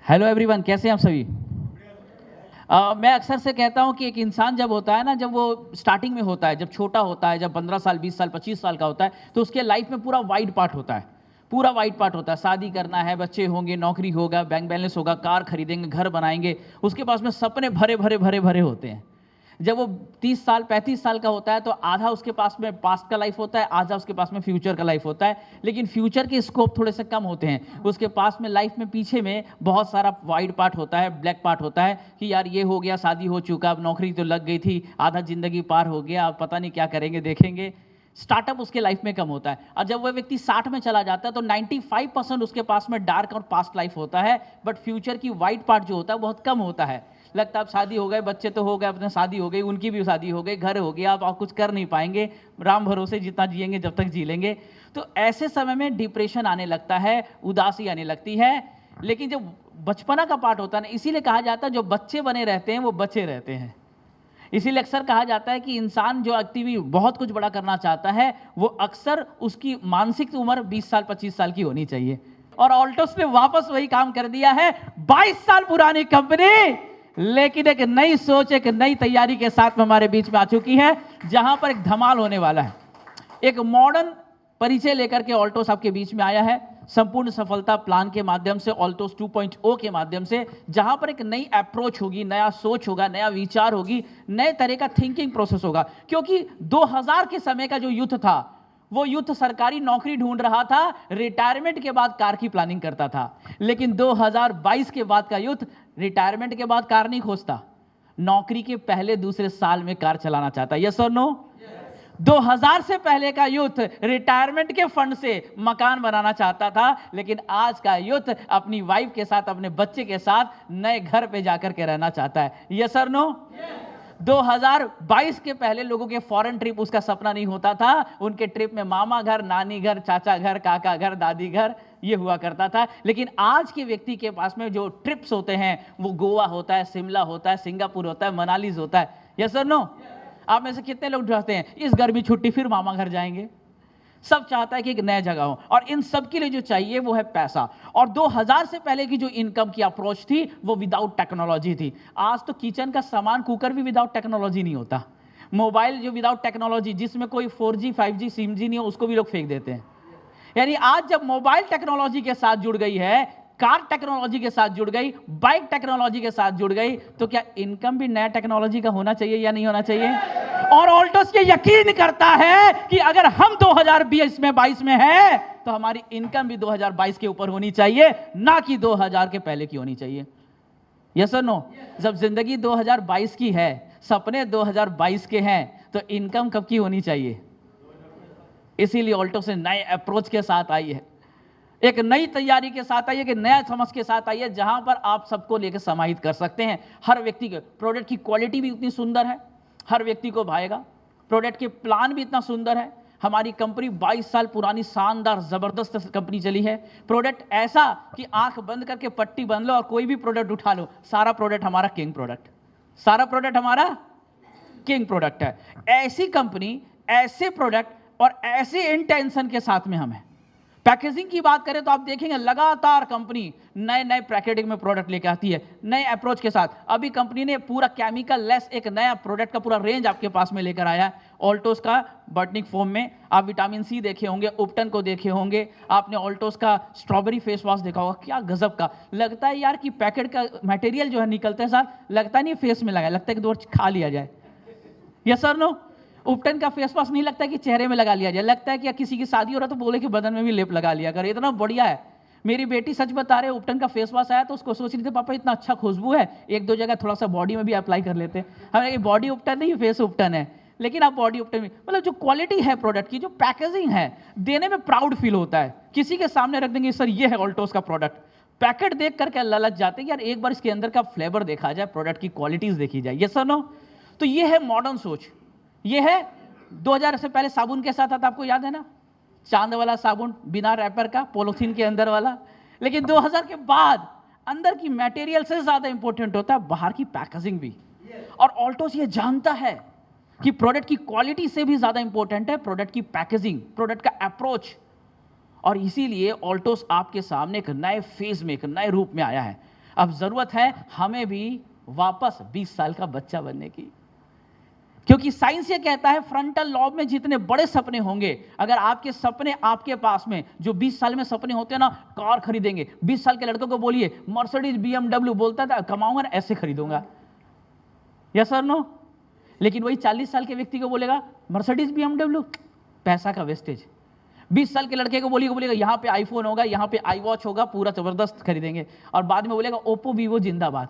Hello everyone, कैसे हैं आप सभी। मैं अक्सर से कहता हूं कि एक इंसान जब होता है ना, जब वो स्टार्टिंग में होता है, जब छोटा होता है, जब 15 साल 20 साल 25 साल का होता है, तो उसके लाइफ में पूरा वाइड पार्ट होता है। पूरा वाइड पार्ट होता है, शादी करना है, बच्चे होंगे, नौकरी होगा, बैंक बैलेंस होगा, कार खरीदेंगे, घर बनाएंगे। उसके पास में सपने भरे भरे भरे भरे होते हैं। जब वो 30 साल 35 साल का होता है तो आधा उसके पास में पास्ट का लाइफ होता है, आधा उसके पास में फ्यूचर का लाइफ होता है। लेकिन फ्यूचर के स्कोप थोड़े से कम होते हैं। उसके पास में लाइफ में पीछे में बहुत सारा वाइड पार्ट होता है, ब्लैक पार्ट होता है कि यार ये हो गया, शादी हो चुका, अब नौकरी तो लग गई थी, आधा जिंदगी पार हो गया, अब पता नहीं क्या करेंगे, देखेंगे। स्टार्टअप उसके लाइफ में कम होता है। और जब वह व्यक्ति 60 में चला जाता है तो 95% उसके पास में डार्क और पास्ट लाइफ होता है, बट फ्यूचर की वाइट पार्ट जो होता है बहुत कम होता है। लगता है अब शादी हो गए, बच्चे तो हो गए, अपने शादी हो गई, उनकी भी शादी हो गई, घर हो गया, अब आप कुछ कर नहीं पाएंगे, राम भरोसे जितना जिएंगे जब तक जी लेंगे। तो ऐसे समय में डिप्रेशन आने लगता है, उदासी आने लगती है। लेकिन जब बचपना का पार्ट होता है ना, इसीलिए कहा जाता है जो बच्चे बने रहते हैं वो बचे रहते हैं। इसीलिए अक्सर कहा जाता है कि इंसान जो एक्टिव बहुत कुछ बड़ा करना चाहता है वो अक्सर उसकी मानसिक उम्र 20 साल 25 साल की होनी चाहिए। और ऑल्टोस ने वापस वही काम कर दिया है। 22 साल पुरानी कंपनी, लेकिन एक नई सोच, एक नई तैयारी के साथ में हमारे बीच में आ चुकी है, जहां पर एक धमाल होने वाला है। एक मॉडर्न परिचय लेकर के ऑल्टोस आपके बीच में आया है, संपूर्ण सफलता प्लान के माध्यम से, ऑल्टोस 2.0 के माध्यम से, जहां पर एक नई अप्रोच होगी, नया सोच होगा, नया विचार होगी, नए तरह का थिंकिंग प्रोसेस होगा। क्योंकि 2000 के समय का जो यूथ था, वो यूथ सरकारी नौकरी ढूंढ रहा था, रिटायरमेंट के बाद कार की प्लानिंग करता था। लेकिन 2022 के बाद का यूथ रिटायरमेंट के बाद कार नहीं खोजता, नौकरी के पहले दूसरे साल में कार चलाना चाहता है। यस और नो? 2000 से पहले का यूथ रिटायरमेंट के फंड से मकान बनाना चाहता था, लेकिन आज का यूथ अपनी वाइफ के साथ, अपने बच्चे के साथ नए घर पे जाकर के रहना चाहता है। यस और नो? 2022 के पहले लोगों के फॉरेन ट्रिप उसका सपना नहीं होता था। उनके ट्रिप में मामा घर, नानी घर, चाचा घर, काका घर, दादी घर ये हुआ करता था। लेकिन आज के व्यक्ति के पास में जो ट्रिप्स होते हैं वो गोवा होता है, शिमला होता है, सिंगापुर होता है, मनालीज होता है। यस और नो? आप में से कितने लोग चाहते हैं इस गर्मी छुट्टी फिर मामा घर जाएंगे? सब चाहता है कि एक नया जगह हो, और इन सब के लिए जो चाहिए वो है पैसा। और 2000 से पहले की जो इनकम की अप्रोच थी वो विदाउट टेक्नोलॉजी थी। आज तो किचन का सामान, कुकर भी विदाउट टेक्नोलॉजी नहीं होता। मोबाइल जो विदाउट टेक्नोलॉजी, जिसमें कोई 4G 5G सिम जी नहीं हो, उसको भी लोग फेंक देते हैं। यानी आज जब मोबाइल टेक्नोलॉजी के साथ जुड़ गई है, कार टेक्नोलॉजी के साथ जुड़ गई, बाइक टेक्नोलॉजी के साथ जुड़ गई, तो क्या इनकम भी नया टेक्नोलॉजी का होना चाहिए या नहीं होना चाहिए? और ऑल्टोस ये यकीन करता है कि अगर हम 2020 में 22 में है तो हमारी इनकम भी 2022 के ऊपर होनी चाहिए, ना कि 2000 के पहले की होनी चाहिए। यस और नो? जब जिंदगी 2022 की है, सपने 2022 के हैं, तो इनकम कब की होनी चाहिए? इसीलिए ऑल्टोस नए अप्रोच के साथ आई है, एक नई तैयारी के साथ आई है, एक नया समझ के साथ आई है, जहां पर आप सबको लेकर समाहित कर सकते हैं। हर व्यक्ति के प्रोडक्ट की क्वालिटी भी उतनी सुंदर है, हर व्यक्ति को भाएगा। प्रोडक्ट के प्लान भी इतना सुंदर है। हमारी कंपनी 22 साल पुरानी शानदार जबरदस्त कंपनी चली है। प्रोडक्ट ऐसा कि आंख बंद करके पट्टी बंद लो और कोई भी प्रोडक्ट उठा लो, सारा प्रोडक्ट हमारा किंग प्रोडक्ट, सारा प्रोडक्ट हमारा किंग प्रोडक्ट है। ऐसी कंपनी, ऐसे प्रोडक्ट और ऐसे इंटेंशन के साथ में हम हैं। पैकेजिंग की बात करें तो आप देखेंगे लगातार कंपनी नए नए पैकेजिंग में प्रोडक्ट लेके आती है, नए अप्रोच के साथ। अभी कंपनी ने पूरा केमिकल लेस एक नया प्रोडक्ट का पूरा रेंज आपके पास में लेकर आया है, ऑल्टोस का बॉटनिक फोम में। आप विटामिन सी देखे होंगे, उपटन को देखे होंगे, आपने ऑल्टोस का स्ट्रॉबेरी फेस वॉश देखा होगा, क्या गजब का लगता है यार कि पैकेट का मटेरियल जो है निकलते हैं साथ, लगता नहीं फेस में लगा, लगता है कि दो खा लिया जाए। Yes sir no? उपटन का फेस वॉश नहीं लगता है कि चेहरे में लगा लिया जाए, लगता है कि किसी की शादी हो रहा तो बोले कि बदन में भी लेप लगा लिया कर, इतना बढ़िया है। मेरी बेटी सच बता रहे, उपटन का फेस वॉश आया तो उसको सोच रही थी पापा इतना अच्छा खुशबू है, एक दो जगह थोड़ा सा बॉडी में भी अप्लाई कर लेते। हमें बॉडी उपटन नहीं, फेस उपटन है, लेकिन आप बॉडी उपटन में, मतलब जो क्वालिटी है प्रोडक्ट की, जो पैकेजिंग है, देने में प्राउड फील होता है। किसी के सामने रख देंगे सर ये है ऑल्टोस का प्रोडक्ट, पैकेट देख करके ललच जाते हैं यार एक बार इसके अंदर का फ्लेवर देखा जाए, प्रोडक्ट की क्वालिटीज देखी जाए। ये सर नो? तो ये है मॉडर्न सोच। ये है 2000 से पहले साबुन के साथ आता, आपको याद है ना, चांद वाला साबुन बिना रैपर का, पॉलिथीन के अंदर वाला। लेकिन 2000 के बाद अंदर की मटेरियल से ज्यादा इंपॉर्टेंट होता है बाहर की पैकेजिंग भी। और ऑल्टोस ये जानता है कि प्रोडक्ट की क्वालिटी से भी ज्यादा इंपॉर्टेंट है प्रोडक्ट की पैकेजिंग, प्रोडक्ट का अप्रोच। और इसीलिए ऑल्टोस आपके सामने एक नए फेज में, एक नए रूप में आया है। अब जरूरत है हमें भी वापस 20 साल का बच्चा बनने की, क्योंकि साइंस ये कहता है फ्रंटल लॉब में जितने बड़े सपने होंगे, अगर आपके सपने आपके पास में जो 20 साल में सपने होते हैं ना, कार खरीदेंगे, 20 साल के लड़कों को बोलिए मर्सिडीज BMW, बोलता था कमाऊंगा ना ऐसे खरीदूंगा, यस और नो। लेकिन वही 40 साल के व्यक्ति को बोलेगा मर्सिडीज BMW, पैसा का वेस्टेज। 20 साल के लड़के को बोलेगा यहाँ पे आईफोन होगा, यहाँ पे आई वॉच होगा, पूरा जबरदस्त खरीदेंगे, और बाद में बोलेगा ओप्पो वीवो जिंदाबाद।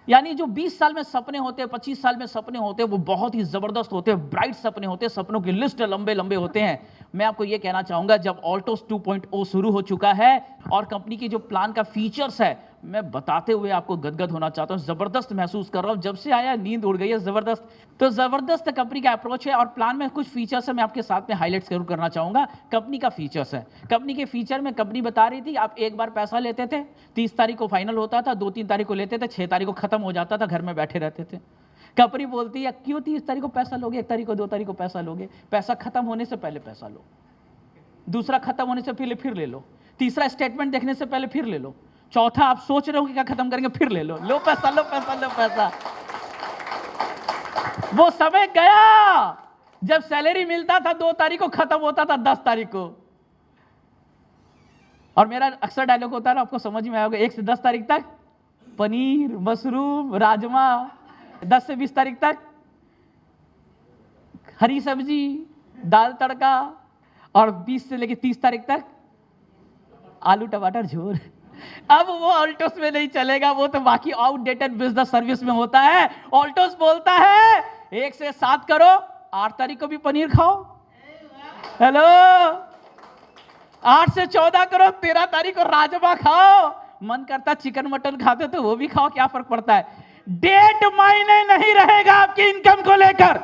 यानी जो 20 साल में सपने होते हैं, 25 साल में सपने होते हैं, वो बहुत ही जबरदस्त होते हैं, ब्राइट सपने होते हैं, सपनों की लिस्ट लंबे लंबे होते हैं। मैं आपको ये कहना चाहूंगा, जब ऑल्टोस 2.0 शुरू हो चुका है और कंपनी की जो प्लान का फीचर्स है, मैं बताते हुए आपको गदगद होना चाहता हूं, जबरदस्त महसूस कर रहा हूं, जब से आया नींद उड़ गई है, जबरदस्त। तो जबरदस्त कंपनी का अप्रोच है और प्लान में कुछ फीचर्स है, मैं आपके साथ में हाईलाइट जरूर करना चाहूंगा। कंपनी का फीचर्स है, कंपनी के फीचर में कंपनी बता रही थी आप एक बार पैसा लेते थे, 30 तारीख को फाइनल होता था, 2-3 तारीख को लेते थे, 6 तारीख को खत्म हो जाता था, घर में बैठे रहते थे। कंपनी बोलती है क्यों 30 तारीख को पैसा लोगे, 1 तारीख को 2 तारीख को पैसा लोगे, पैसा खत्म होने से पहले पैसा लो, दूसरा खत्म होने से पहले फिर ले लो, तीसरा स्टेटमेंट देखने से पहले फिर ले लो, चौथा आप सोच रहे हो कि क्या खत्म करेंगे, फिर ले लो, लो पैसा लो पैसा लो पैसा। वो समय गया जब सैलरी मिलता था 2 तारीख को, खत्म होता था 10 तारीख को। और मेरा अक्सर डायलॉग होता है ना, आपको समझ में आएगा, 1 से 10 तारीख तक पनीर, मशरूम, राजमा, 10 से 20 तारीख तक हरी सब्जी, दाल तड़का, और 20 से लेकर 30 तारीख तक आलू टमाटर झोल। अब वो ऑल्टोस में नहीं चलेगा, वो तो बाकी आउटडेटेड बिजनेस सर्विस में होता है। ऑल्टोस बोलता है 1 से 7 करो, 8 तारीख को भी पनीर खाओ, हेलो, 8 से 14 करो, 13 तारीख को राजमा खाओ, मन करता चिकन मटन खाते तो वो भी खाओ, क्या फर्क पड़ता है। डेट मायने नहीं रहेगा आपकी इनकम को लेकर।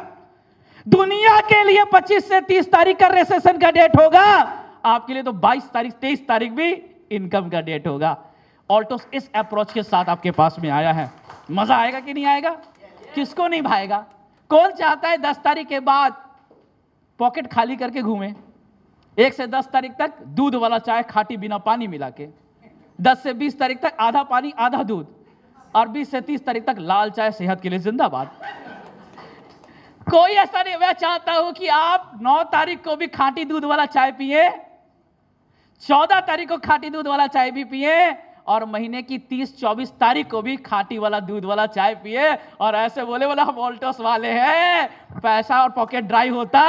दुनिया के लिए 25 से 30 तारीख का रिसेशन का डेट होगा, आपके लिए तो 22 तारीख 23 तारीख भी इनकम का डेट होगा। ऑल्टोस इस अप्रोच के साथ आपके पास में आया है। मजा आएगा कि नहीं आएगा? किसको नहीं भाएगा? कौन चाहता है 10 तारीख के बाद पॉकेट खाली करके घूमे? 1 से 10 तारीख तक दूध वाला चाय खाटी बिना पानी मिला के, 10 से 20 तारीख तक आधा पानी आधा दूध, और 20 से 30 तारीख तक लाल चाय, सेहत के लिए जिंदाबाद। कोई ऐसा नहीं। मैं चाहता हूं कि आप 9 तारीख को भी खाटी दूध वाला चाय पिए, 14 तारीख को खाटी दूध वाला चाय भी पिए, और महीने की 30-24 तारीख को भी खाटी वाला दूध वाला चाय पिए, और ऐसे बोले हम ऑल्टोस वाले हैं, पैसा और पॉकेट ड्राई होता।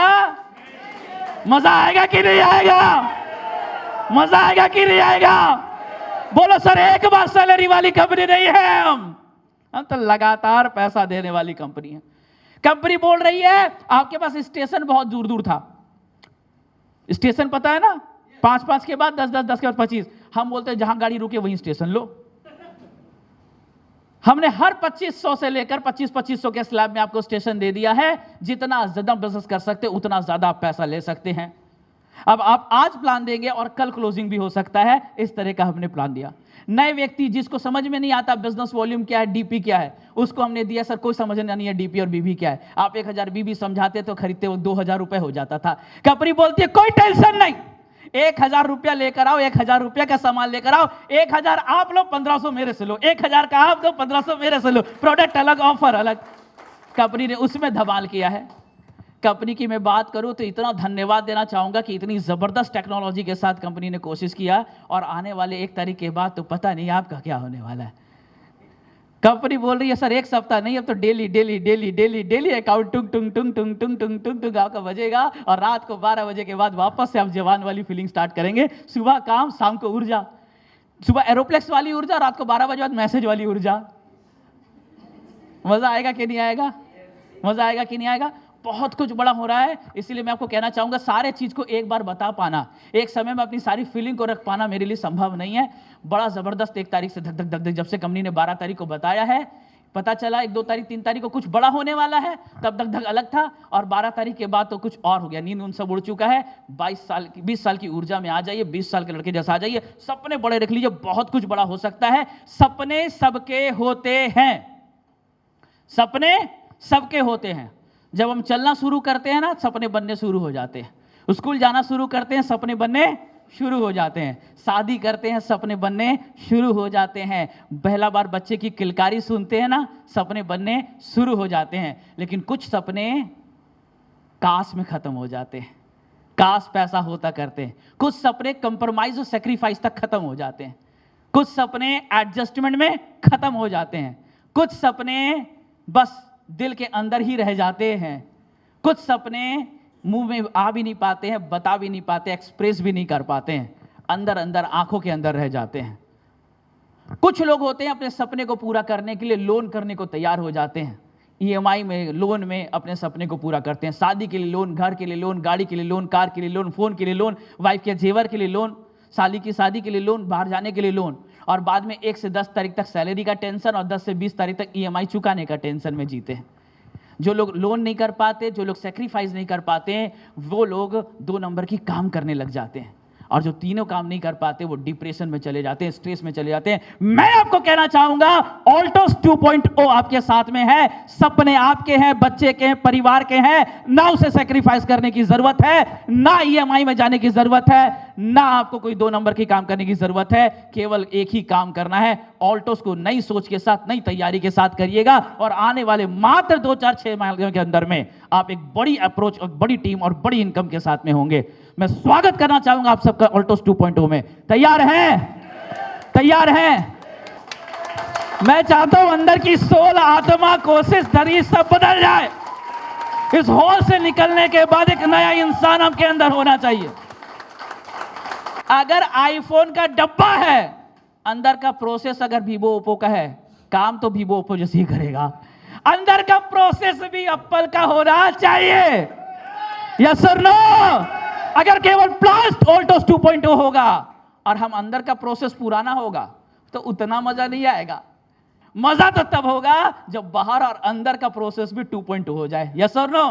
मजा आएगा कि नहीं आएगा? मजा आएगा कि नहीं आएगा? बोलो सर, एक बार सैलरी वाली कंपनी नहीं है, हम तो लगातार पैसा देने वाली कंपनी है। कंपनी बोल रही है आपके पास स्टेशन बहुत दूर दूर था, स्टेशन पता है ना, 5-5 के बाद 10-10, 10 के बाद 25। हम बोलते हैं जहां गाड़ी रुके वहीं स्टेशन लो। हमने हर 2500 से लेकर 2500 के स्लैब में आपको स्टेशन दे दिया है। जितना ज्यादा बिजनेस कर सकते उतना ज्यादा आप पैसा ले सकते हैं। अब आप आज प्लान देंगे और कल क्लोजिंग भी हो सकता है, इस तरह का हमने प्लान दिया। नए व्यक्ति जिसको समझ में नहीं आता बिजनेस वॉल्यूम क्या है, डीपी क्या है, उसको हमने दिया सर कोई समझना नहीं है डीपी और बीबी क्या है। आप 1000 बीबी समझाते तो खरीदते वो 2000 रुपए हो जाता था। कंपनी बोलती है कोई टेंशन नहीं, 1000 रुपया लेकर आओ, 1000 रुपया का सामान लेकर आओ, 1000 आप लो, 1500 मेरे से लो, 1000 का आप दो, 1500 मेरे से लो, प्रोडक्ट अलग, ऑफर अलग। कंपनी ने उसमें धमाल किया है। कंपनी की मैं बात करूं तो इतना धन्यवाद देना चाहूंगा कि इतनी जबरदस्त टेक्नोलॉजी के साथ कंपनी ने कोशिश किया, और आने वाले 1 तारीख के बाद तो पता नहीं आपका क्या होने वाला है। कंपनी बोल रही है सर 1 सप्ताह नहीं, अब तो daily daily daily daily daily account टुंग टुंग टुंग टुंग टुंग टुंग टुंग टुंग आपका बजेगा, और रात को 12 बजे के बाद वापस से आप जवान वाली फीलिंग स्टार्ट करेंगे। सुबह काम, शाम को ऊर्जा, सुबह एरोप्लेक्स वाली ऊर्जा, रात को 12 बजे बाद मैसेज वाली ऊर्जा। मजा आएगा कि नहीं आएगा? मजा आएगा कि नहीं आएगा? बहुत कुछ बड़ा हो रहा है, इसलिए मैं आपको कहना चाहूंगा सारे चीज को एक बार बता पाना, एक समय में अपनी सारी फीलिंग को रख पाना मेरे लिए संभव नहीं है। बड़ा जबरदस्त 1 तारीख से धक धक धक धक, जब से कंपनी ने 12 तारीख को बताया है, पता चला 1, 2 तारीख 3 तारीख को कुछ बड़ा होने वाला है, तब धक धक अलग था, और 12 तारीख के बाद तो कुछ और हो गया। नींद उन सब उड़ चुका है। 20 साल की ऊर्जा में आ जाइए, 20 साल के लड़के जैसा आ जाइए, सपने बड़े रख लीजिए, बहुत कुछ बड़ा हो सकता है। सपने सबके होते हैं, सपने सबके होते हैं। जब हम चलना शुरू करते हैं ना, सपने बनने शुरू हो जाते हैं। स्कूल जाना शुरू करते हैं, सपने बनने शुरू हो जाते हैं, शादी करते हैं, सपने बनने शुरू हो जाते हैं, पहला बार बच्चे की किलकारी सुनते हैं ना, सपने बनने शुरू हो जाते हैं। लेकिन कुछ सपने काश में खत्म हो जाते हैं, काश पैसा होता करते हैं। कुछ सपने कंप्रोमाइज और सेक्रीफाइस तक खत्म हो जाते हैं, कुछ सपने एडजस्टमेंट में खत्म हो जाते हैं, कुछ सपने बस दिल के अंदर ही रह जाते हैं, कुछ सपने मुंह में आ भी नहीं पाते हैं, बता भी नहीं पाते, एक्सप्रेस भी नहीं कर पाते हैं, अंदर अंदर आंखों के अंदर रह जाते हैं। कुछ लोग होते हैं अपने सपने को पूरा करने के लिए लोन करने को तैयार हो जाते हैं, ईएमआई में, लोन में अपने सपने को पूरा करते हैं। शादी के लिए लोन, घर के लिए लोन, गाड़ी के लिए लोन, कार के लिए लोन, फोन के लिए लोन, वाइफ के जेवर के लिए लोन, साली की शादी के लिए लोन, बाहर जाने के लिए लोन, और बाद में 1 से 10 तारीख तक सैलरी का टेंशन और 10 से 20 तारीख तक ईएमआई चुकाने का टेंशन में जीते हैं। जो लोग लोन नहीं कर पाते, जो लोग सेक्रीफाइस नहीं कर पाते हैं, वो लोग 2 नंबर की काम करने लग जाते हैं, और जो तीनों काम नहीं कर पाते वो डिप्रेशन में चले जाते हैं, स्ट्रेस में चले जाते हैं। मैं आपको कहना चाहूंगा ऑल्टोस 2.0 आपके साथ में है। सपने आपके हैं, बच्चे के हैं, परिवार के हैं, ना उसे सेक्रीफाइस करने की जरूरत है, ना ईएमआई में जाने की जरूरत है, ना आपको कोई 2 नंबर की काम करने की जरूरत है। केवल एक ही काम करना है, ऑल्टोस को नई सोच के साथ, नई तैयारी के साथ करिएगा, और आने वाले मात्र 2-4-6 महीनों के अंदर में आप एक बड़ी अप्रोच और बड़ी टीम और बड़ी इनकम के साथ में होंगे। मैं स्वागत करना चाहूंगा आप सबका ऑल्टोस 2.0 में। तैयार हैं? तैयार हैं? मैं चाहता हूं अंदर की सोल, आत्मा, कोशिश, धरी सब बदल जाए। इस हॉल से निकलने के बाद एक नया इंसान आपके अंदर होना चाहिए। अगर आईफोन का डब्बा है, अंदर का प्रोसेस अगर वीवो ओप्पो का है, काम तो वीवो ओप्पो जैसे ही करेगा। अंदर का प्रोसेस भी एप्पल का होना चाहिए। यस और नो? अगर केवल प्लास्ट ऑल्टोस 2.0 होगा और हम अंदर का प्रोसेस पुराना होगा तो उतना मजा नहीं आएगा। मजा तो तब होगा जब बाहर और अंदर का प्रोसेस भी 2.0 हो जाए। यस और नो?